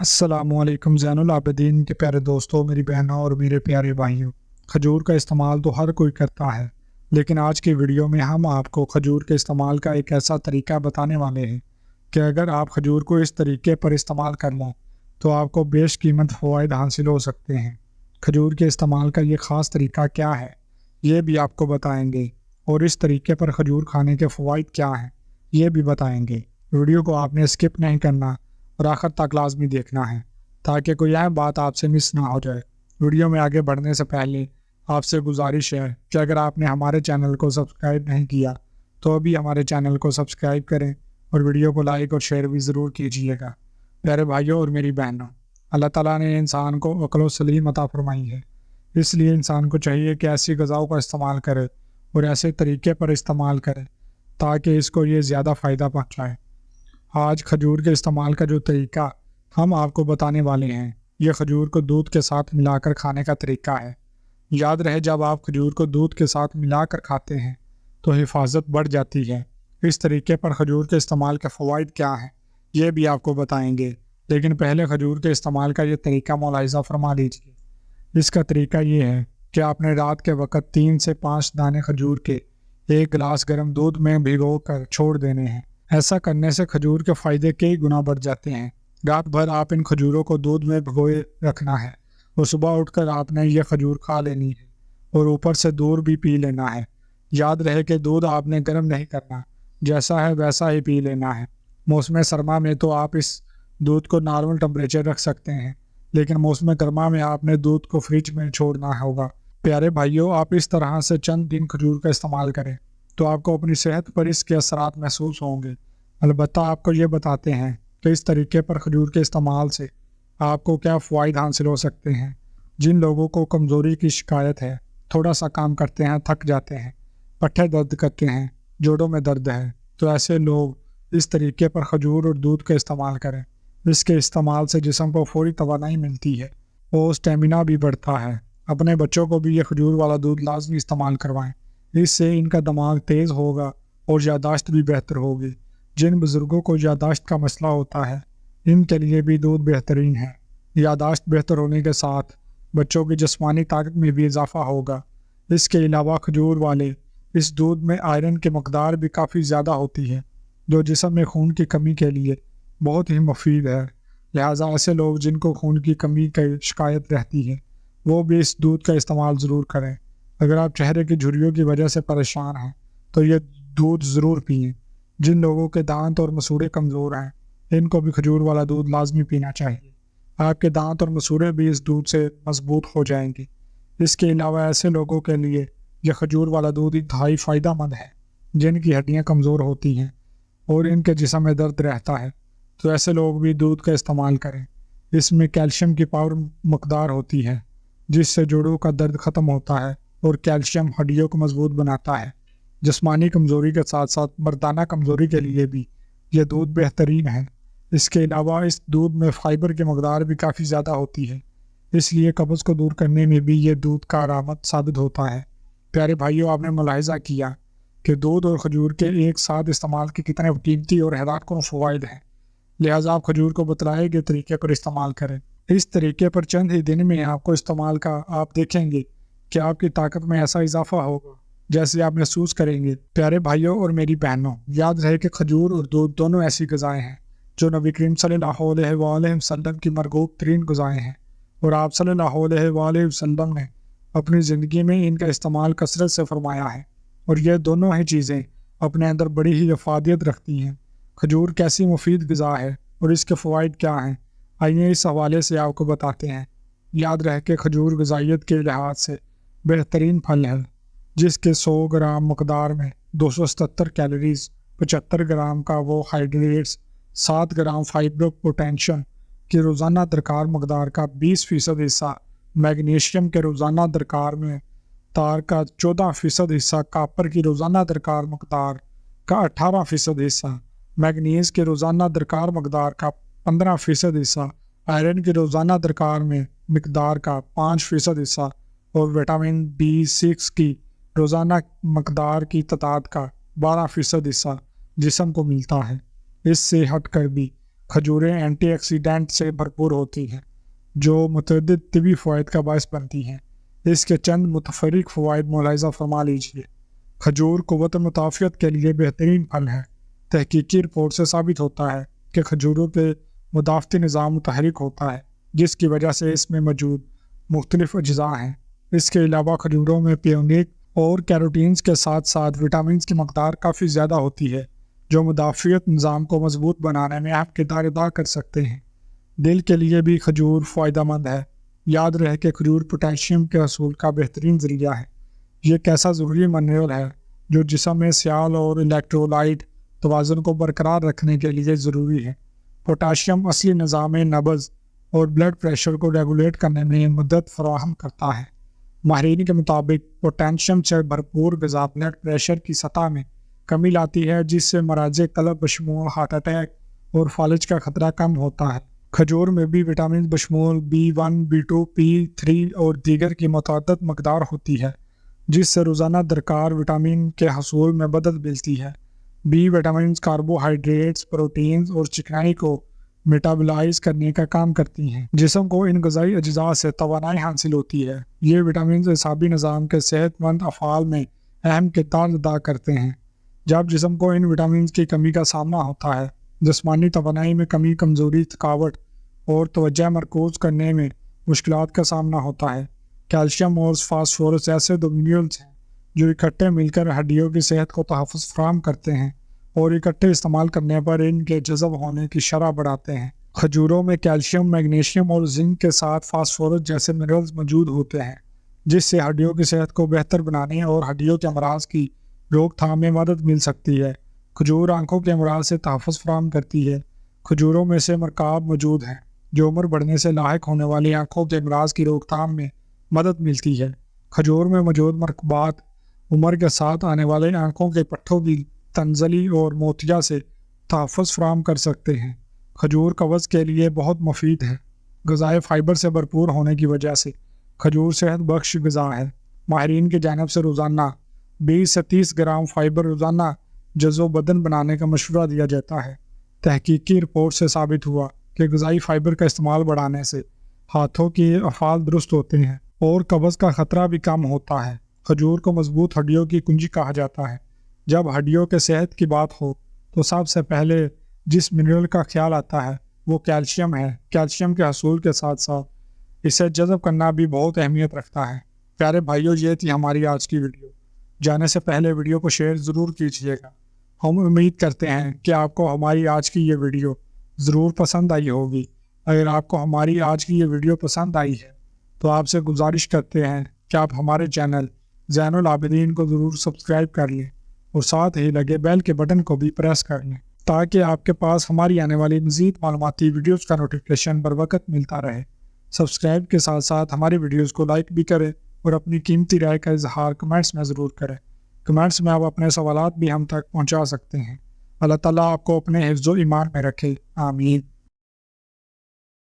السلام علیکم زین العابدین کے پیارے دوستوں، میری بہنوں اور میرے پیارے بھائیوں۔ کھجور کا استعمال تو ہر کوئی کرتا ہے، لیکن آج کی ویڈیو میں ہم آپ کو کھجور کے استعمال کا ایک ایسا طریقہ بتانے والے ہیں کہ اگر آپ کھجور کو اس طریقے پر استعمال کر لیں تو آپ کو بیش قیمت فوائد حاصل ہو سکتے ہیں۔ کھجور کے استعمال کا یہ خاص طریقہ کیا ہے، یہ بھی آپ کو بتائیں گے، اور اس طریقے پر کھجور کھانے کے فوائد کیا ہیں یہ بھی بتائیں گے۔ ویڈیو کو آپ نے اسکپ نہیں کرنا اور آخر تک لازمی دیکھنا ہے تاکہ کوئی اہم بات آپ سے مس نہ ہو جائے۔ ویڈیو میں آگے بڑھنے سے پہلے آپ سے گزارش ہے کہ اگر آپ نے ہمارے چینل کو سبسکرائب نہیں کیا تو ابھی ہمارے چینل کو سبسکرائب کریں اور ویڈیو کو لائک اور شیئر بھی ضرور کیجیے گا۔ پیارے بھائیوں اور میری بہنوں، اللہ تعالیٰ نے انسان کو عقل و سلیم عطا فرمائی ہے، اس لیے انسان کو چاہیے کہ ایسی غذاؤں کا استعمال کرے اور ایسے طریقے پر استعمال کرے تاکہ اس کو یہ زیادہ فائدہ پہنچائے۔ آج کھجور کے استعمال کا جو طریقہ ہم آپ کو بتانے والے ہیں، یہ کھجور کو دودھ کے ساتھ ملا کر کھانے کا طریقہ ہے۔ یاد رہے، جب آپ کھجور کو دودھ کے ساتھ ملا کر کھاتے ہیں تو حفاظت بڑھ جاتی ہے۔ اس طریقے پر کھجور کے استعمال کے فوائد کیا ہیں یہ بھی آپ کو بتائیں گے، لیکن پہلے کھجور کے استعمال کا یہ طریقہ ملاحظہ فرما لیجیے۔ اس کا طریقہ یہ ہے کہ آپ نے رات کے وقت 3 سے 5 دانے کھجور کے 1 گلاس گرم دودھ میں بھگو کر چھوڑ دینے ہیں۔ ایسا کرنے سے کھجور کے فائدے کئی گنا بڑھ جاتے ہیں۔ رات بھر آپ ان کھجوروں کو دودھ میں بھگوئے رکھنا ہے اور صبح اٹھ کر آپ نے یہ کھجور کھا لینی ہے اور اوپر سے دودھ بھی پی لینا ہے۔ یاد رہے کہ دودھ آپ نے گرم نہیں کرنا، جیسا ہے ویسا ہی پی لینا ہے۔ موسم سرما میں تو آپ اس دودھ کو نارمل ٹمپریچر رکھ سکتے ہیں، لیکن موسم گرما میں آپ نے دودھ کو فریج میں چھوڑنا ہوگا۔ پیارے بھائیوں، آپ اس طرح سے چند دن کھجور کا استعمال کریں تو آپ کو اپنی صحت پر اس کے اثرات محسوس ہوں گے۔ البتہ آپ کو یہ بتاتے ہیں کہ اس طریقے پر کھجور کے استعمال سے آپ کو کیا فوائد حاصل ہو سکتے ہیں۔ جن لوگوں کو کمزوری کی شکایت ہے، تھوڑا سا کام کرتے ہیں تھک جاتے ہیں، پٹھے درد کرتے ہیں، جوڑوں میں درد ہے، تو ایسے لوگ اس طریقے پر کھجور اور دودھ کا استعمال کریں۔ اس کے استعمال سے جسم کو فوری توانائی ملتی ہے اور اسٹیمنا بھی بڑھتا ہے۔ اپنے بچوں کو بھی یہ کھجور والا دودھ لازمی استعمال کروائیں، اس سے ان کا دماغ تیز ہوگا اور یادداشت بھی بہتر ہوگی۔ جن بزرگوں کو یادداشت کا مسئلہ ہوتا ہے، ان کے لیے بھی دودھ بہترین ہے۔ یادداشت بہتر ہونے کے ساتھ بچوں کی جسمانی طاقت میں بھی اضافہ ہوگا۔ اس کے علاوہ کھجور والے اس دودھ میں آئرن کی مقدار بھی کافی زیادہ ہوتی ہے، جو جسم میں خون کی کمی کے لیے بہت ہی مفید ہے۔ لہٰذا ایسے لوگ جن کو خون کی کمی کی شکایت رہتی ہے، وہ بھی اس دودھ کا استعمال ضرور کریں۔ اگر آپ چہرے کی جھریوں کی وجہ سے پریشان ہیں تو یہ دودھ ضرور پئیں۔ جن لوگوں کے دانت اور مسوڑے کمزور ہیں، ان کو بھی کھجور والا دودھ لازمی پینا چاہیے۔ آپ کے دانت اور مسوڑے بھی اس دودھ سے مضبوط ہو جائیں گے۔ اس کے علاوہ ایسے لوگوں کے لیے یہ کھجور والا دودھ انتہائی فائدہ مند ہے جن کی ہڈیاں کمزور ہوتی ہیں اور ان کے جسم میں درد رہتا ہے، تو ایسے لوگ بھی دودھ کا استعمال کریں۔ اس میں کیلشیم کی پاور مقدار ہوتی ہے، جس سے جوڑوں کا درد ختم ہوتا ہے اور کیلشیم ہڈیوں کو مضبوط بناتا ہے۔ جسمانی کمزوری کے ساتھ ساتھ مردانہ کمزوری کے لیے بھی یہ دودھ بہترین ہے۔ اس کے علاوہ اس دودھ میں فائبر کی مقدار بھی کافی زیادہ ہوتی ہے، اس لیے قبض کو دور کرنے میں بھی یہ دودھ کارآمد ثابت ہوتا ہے۔ پیارے بھائیوں، آپ نے ملاحظہ کیا کہ دودھ اور کھجور کے ایک ساتھ استعمال کے کتنے قیمتی اور حیرت کن فوائد ہیں۔ لہٰذا آپ کھجور کو بتلائے گئے طریقے پر استعمال کریں۔ اس طریقے پر چند ہی دن میں آپ کو استعمال کا آپ دیکھیں گے کہ آپ کی طاقت میں ایسا اضافہ ہوگا جیسے آپ محسوس کریں گے۔ پیارے بھائیوں اور میری بہنوں، یاد رہے کہ کھجور اور دودھ دونوں ایسی غذائیں ہیں جو نبی کریم صلی اللہ علیہ وآلہ وسلم کی مرغوب ترین غذائیں ہیں، اور آپ صلی اللہ علیہ وآلہ وسلم نے اپنی زندگی میں ان کا استعمال کثرت سے فرمایا ہے، اور یہ دونوں ہی چیزیں اپنے اندر بڑی ہی افادیت رکھتی ہیں۔ کھجور کیسی مفید غذا ہے اور اس کے فوائد کیا ہیں، آئیے اس حوالے سے آپ کو بتاتے ہیں۔ یاد رہے کہ کھجور غذائیت کے لحاظ سے بہترین پھل ہے، جس کے 100 گرام مقدار میں 277 کیلوریز، 75 گرام کاربوہائیڈریٹس، 7 گرام فائبر پوٹینشیم کی روزانہ درکار مقدار کا 20% حصہ، میگنیشیم کے روزانہ درکار میں تار کا 14% حصہ، کاپر کی روزانہ درکار مقدار کا 18% حصہ، میگنیز کے روزانہ درکار مقدار کا 15% حصہ، آئرن کی روزانہ درکار میں مقدار کا 5% حصہ، اور وٹامن B6 کی روزانہ مقدار کی تعداد کا 12% حصہ جسم کو ملتا ہے۔ اس سے ہٹ کر بھی کھجوریں اینٹی آکسیڈنٹ سے بھرپور ہوتی ہیں جو متعدد طبی فوائد کا باعث بنتی ہیں۔ اس کے چند متفرق فوائد ملاحظہ فرما لیجیے۔ کھجور قوت مدافعت کے لیے بہترین پھل ہے۔ تحقیقی رپورٹ سے ثابت ہوتا ہے کہ کھجوروں کے مدافعتی نظام متحرک ہوتا ہے، جس کی وجہ سے اس میں موجود مختلف اجزاء ہیں۔ اس کے علاوہ کھجوروں میں پیونک اور کیروٹینز کے ساتھ ساتھ وٹامنز کی مقدار کافی زیادہ ہوتی ہے، جو مدافعت نظام کو مضبوط بنانے میں اہم کردار ادا کر سکتے ہیں۔ دل کے لیے بھی کھجور فائدہ مند ہے۔ یاد رہے کہ کھجور پوٹاشیم کے حصول کا بہترین ذریعہ ہے۔ یہ ایک ایسا ضروری منرل ہے جو جسم میں سیال اور الیکٹرولائٹ توازن کو برقرار رکھنے کے لیے ضروری ہے۔ پوٹاشیم اصلی نظام نبض اور بلڈ پریشر کو ریگولیٹ کرنے میں مدد فراہم کرتا ہے۔ ماہرین کے مطابق پوٹاشیم سے بھرپور غذا بلڈ پریشر کی سطح میں کمی لاتی ہے، جس سے مراض قلب بشمول ہارٹ اٹیک اور فالج کا خطرہ کم ہوتا ہے۔ کھجور میں بھی وٹامن بشمول B1، B2، B3 اور دیگر کی متعدد مقدار ہوتی ہے، جس سے روزانہ درکار وٹامن کے حصول میں مدد ملتی ہے۔ B وٹامنز کاربوہائیڈریٹس، پروٹینز اور چکنائی کو میٹابلائز کرنے کا کام کرتی ہیں۔ جسم کو ان غذائی اجزاء سے توانائی حاصل ہوتی ہے۔ یہ وٹامنز اعصابی نظام کے صحت مند افعال میں اہم کردار ادا کرتے ہیں۔ جب جسم کو ان وٹامنز کی کمی کا سامنا ہوتا ہے، جسمانی توانائی میں کمی، کمزوری، تھکاوٹ اور توجہ مرکوز کرنے میں مشکلات کا سامنا ہوتا ہے۔ کیلشیم اور فاسفورس ایسے دو منرلز ہیں جو اکٹھے مل کر ہڈیوں کی صحت کو تحفظ فراہم کرتے ہیں اور اکٹھے استعمال کرنے پر ان کے جذب ہونے کی شرح بڑھاتے ہیں۔ کھجوروں میں کیلشیم، میگنیشیم اور زنک کے ساتھ فاسفورس جیسے منرلز موجود ہوتے ہیں، جس سے ہڈیوں کی صحت کو بہتر بنانے اور ہڈیوں کے امراض کی روک تھام میں مدد مل سکتی ہے۔ کھجور آنکھوں کے امراض سے تحفظ فراہم کرتی ہے۔ کھجوروں میں سے مرکاب موجود ہیں جو عمر بڑھنے سے لاحق ہونے والی آنکھوں کے امراض کی روک تھام میں مدد ملتی ہے۔ کھجور میں موجود مرکبات عمر کے ساتھ آنے والے آنکھوں کے پٹھوں کی تنزلی اور موتیا سے تحفظ فراہم کر سکتے ہیں۔ کھجور قبض کے لیے بہت مفید ہے۔ غذائے فائبر سے بھرپور ہونے کی وجہ سے کھجور صحت بخش غذا ہے۔ ماہرین کی جانب سے روزانہ 20 سے 30 گرام فائبر روزانہ جزو بدن بنانے کا مشورہ دیا جاتا ہے۔ تحقیقی رپورٹ سے ثابت ہوا کہ غذائی فائبر کا استعمال بڑھانے سے ہاتھوں کے افعال درست ہوتے ہیں اور قبض کا خطرہ بھی کم ہوتا ہے۔ کھجور کو مضبوط ہڈیوں کی کنجی کہا جاتا ہے۔ جب ہڈیوں کے صحت کی بات ہو تو سب سے پہلے جس منرل کا خیال آتا ہے وہ کیلشیم ہے۔ کیلشیم کے حصول کے ساتھ ساتھ اسے جذب کرنا بھی بہت اہمیت رکھتا ہے۔ پیارے بھائیوں، یہ تھی ہماری آج کی ویڈیو۔ جانے سے پہلے ویڈیو کو شیئر ضرور کیجیے گا۔ ہم امید کرتے ہیں کہ آپ کو ہماری آج کی یہ ویڈیو ضرور پسند آئی ہوگی۔ اگر آپ کو ہماری آج کی یہ ویڈیو پسند آئی ہے تو آپ سے گزارش کرتے ہیں کہ آپ ہمارے چینل زین العابدین کو ضرور سبسکرائب کر لیں اور ساتھ ہی لگے بیل کے بٹن کو بھی پریس کر لیں تاکہ آپ کے پاس ہماری آنے والی مزید معلوماتی ویڈیوز کا نوٹیفیکیشن بر وقت ملتا رہے۔ سبسکرائب کے ساتھ ساتھ ہماری ویڈیوز کو لائک بھی کریں اور اپنی قیمتی رائے کا اظہار کمنٹس میں ضرور کریں۔ کمنٹس میں آپ اپنے سوالات بھی ہم تک پہنچا سکتے ہیں۔ اللہ تعالیٰ آپ کو اپنے حفظ و ایمان میں رکھے۔ آمین۔